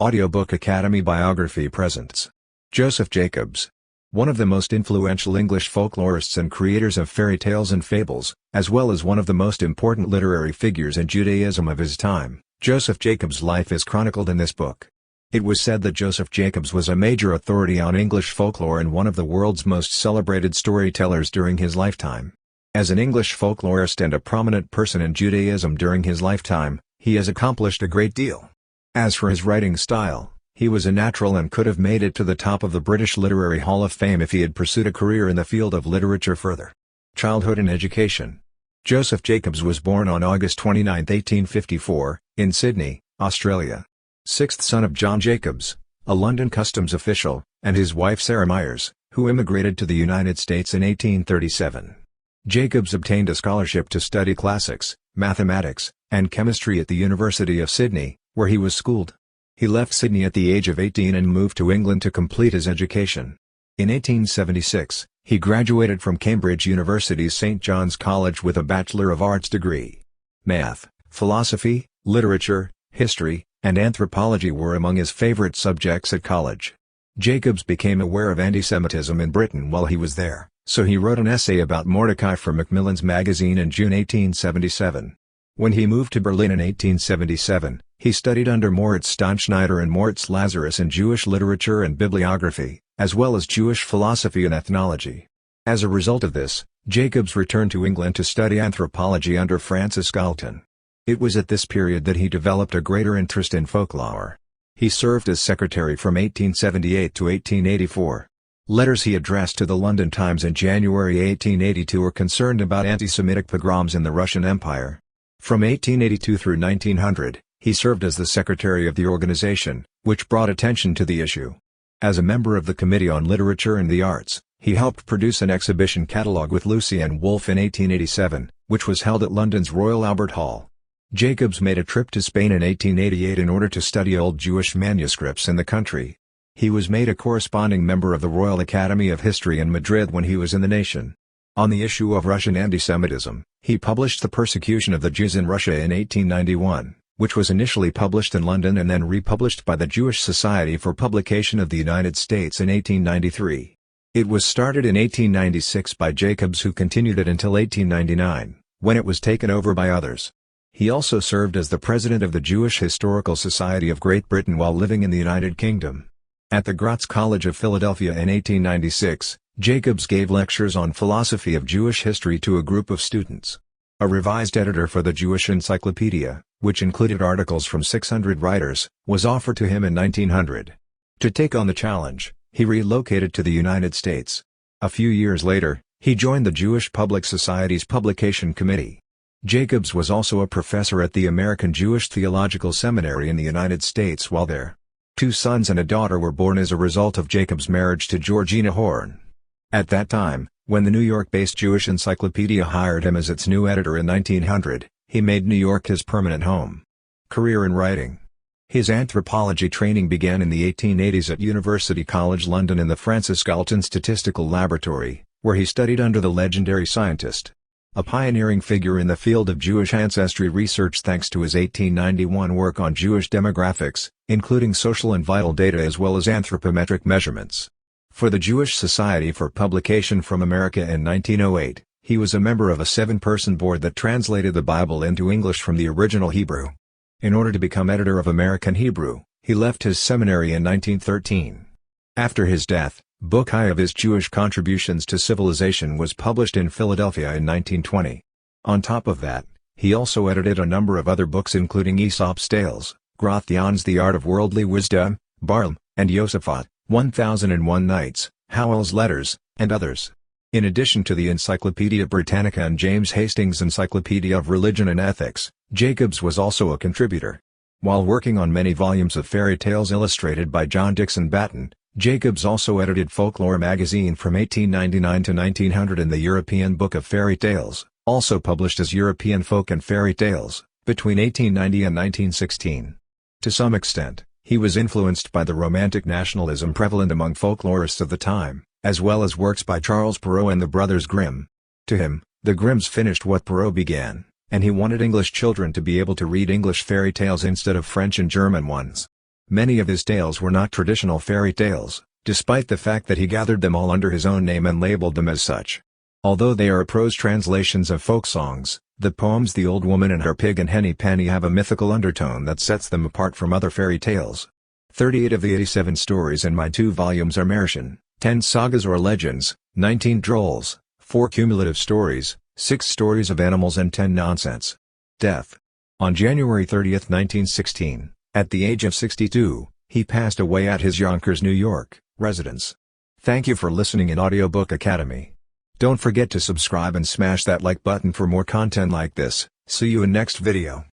Audiobook Academy Biography presents Joseph Jacobs, one of the most influential English folklorists and creators of fairy tales and fables, as well as one of the most important literary figures in Judaism of his time. Joseph Jacobs' life is chronicled in this book. It was said that Joseph Jacobs was a major authority on English folklore and one of the world's most celebrated storytellers during his lifetime. As an English folklorist and a prominent person in Judaism during his lifetime, he has accomplished a great deal. As for his writing style, he was a natural and could have made it to the top of the British Literary Hall of Fame if he had pursued a career in the field of literature further. Childhood and education. Joseph Jacobs was born on August 29, 1854, in Sydney, Australia. Sixth son of John Jacobs, a London customs official, and his wife Sarah Myers, who immigrated to the United States in 1837. Jacobs obtained a scholarship to study classics, mathematics, and chemistry at the University of Sydney, where he was schooled. He left Sydney at the age of 18 and moved to England to complete his education. In 1876, he graduated from Cambridge University's St. John's College with a Bachelor of Arts degree. Math, philosophy, literature, history, and anthropology were among his favorite subjects at college. Jacobs became aware of anti-Semitism in Britain while he was there, so he wrote an essay about Mordecai for Macmillan's magazine in June 1877. When he moved to Berlin in 1877, he studied under Moritz Steinschneider and Moritz Lazarus in Jewish literature and bibliography, as well as Jewish philosophy and ethnology. As a result of this, Jacobs returned to England to study anthropology under Francis Galton. It was at this period that he developed a greater interest in folklore. He served as secretary from 1878 to 1884. Letters he addressed to the London Times in January 1882 were concerned about anti-Semitic pogroms in the Russian Empire. From 1882 through 1900, he served as the secretary of the organization, which brought attention to the issue. As a member of the Committee on Literature and the Arts, he helped produce an exhibition catalogue with Lucian Wolff in 1887, which was held at London's Royal Albert Hall. Jacobs made a trip to Spain in 1888 in order to study old Jewish manuscripts in the country. He was made a corresponding member of the Royal Academy of History in Madrid when he was in the nation. On the issue of Russian anti-Semitism, he published The Persecution of the Jews in Russia in 1891, which was initially published in London and then republished by the Jewish Society for Publication of the United States in 1893. It was started in 1896 by Jacobs, who continued it until 1899, when it was taken over by others. He also served as the president of the Jewish Historical Society of Great Britain while living in the United Kingdom. At the Gratz College of Philadelphia in 1896, Jacobs gave lectures on philosophy of Jewish history to a group of students. A revised editor for the Jewish Encyclopedia, which included articles from 600 writers, was offered to him in 1900. To take on the challenge, he relocated to the United States. A few years later, he joined the Jewish Public Society's Publication Committee. Jacobs was also a professor at the American Jewish Theological Seminary in the United States while there. 2 sons and a daughter were born as a result of Jacobs' marriage to Georgina Horn. At that time, when the New York-based Jewish Encyclopedia hired him as its new editor in 1900, he made New York his permanent home. Career in writing. His anthropology training began in the 1880s at University College London in the Francis Galton Statistical Laboratory, where he studied under the legendary scientist. A pioneering figure in the field of Jewish ancestry research thanks to his 1891 work on Jewish demographics, including social and vital data as well as anthropometric measurements. For the Jewish Society for Publication from America in 1908, he was a member of a 7-person board that translated the Bible into English from the original Hebrew. In order to become editor of American Hebrew, he left his seminary in 1913. After his death, Book I of his Jewish contributions to civilization was published in Philadelphia in 1920. On top of that, he also edited a number of other books including Aesop's Tales, Grothian's The Art of Worldly Wisdom, Barlam, and Josaphat, 1001 Nights, Howell's Letters, and others. In addition to the Encyclopaedia Britannica and James Hastings' Encyclopedia of Religion and Ethics, Jacobs was also a contributor. While working on many volumes of fairy tales illustrated by John Dixon Batten, Jacobs also edited Folklore magazine from 1899 to 1900 and the European Book of Fairy Tales, also published as European Folk and Fairy Tales, between 1890 and 1916. To some extent, he was influenced by the romantic nationalism prevalent among folklorists of the time, as well as works by Charles Perrault and the Brothers Grimm. To him, the Grimms finished what Perrault began, and he wanted English children to be able to read English fairy tales instead of French and German ones. Many of his tales were not traditional fairy tales, despite the fact that he gathered them all under his own name and labeled them as such. Although they are prose translations of folk songs, the poems The Old Woman and Her Pig and Henny Penny have a mythical undertone that sets them apart from other fairy tales. 38 of the 87 stories in my 2 volumes are Märchen, 10 sagas or legends, 19 drolls, 4 cumulative stories, 6 stories of animals and 10 nonsense. Death. On January 30, 1916, at the age of 62, he passed away at his Yonkers, New York, residence. Thank you for listening in Audiobook Academy. Don't forget to subscribe and smash that like button for more content like this. See you in next video.